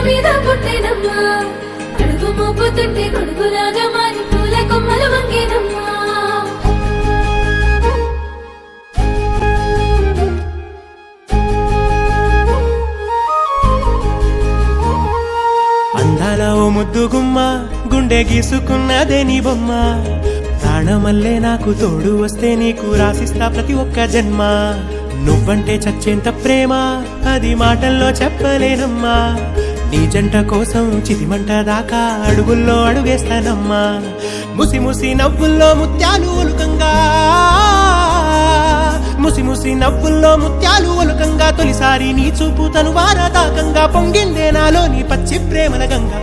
మీద పుట్టేనమ్మా అడుగు మోపుతుంటే గొడుగులాగా మారి పూల కొమ్మలు వంగేనమ్మా అందాల ఓ ముద్దు గుమ్మ గుండె గీసుకున్నదే నీ బొమ్మ ప్రాణమల్లే నాకు తోడు వస్తే నీకు రాసిస్తా ప్రతి ఒక్క జన్మ నువ్వంటే చచ్చేంత ప్రేమ అది మాటల్లో చెప్పలేనమ్మా నీ జంట కోసం చితిమంట దాకా అడుగుల్లో అడుగేస్తానమ్మా ముసి ముసి నవ్వుల్లో ముత్యాలు ఒలుకంగా ముసి ముసి నవ్వుల్లో ముత్యాలు ఒలుకంగా తొలిసారి నీ చూపు తను వారదాకంగా పొంగిందే నాలో నీ పచ్చి ప్రేమల గంగా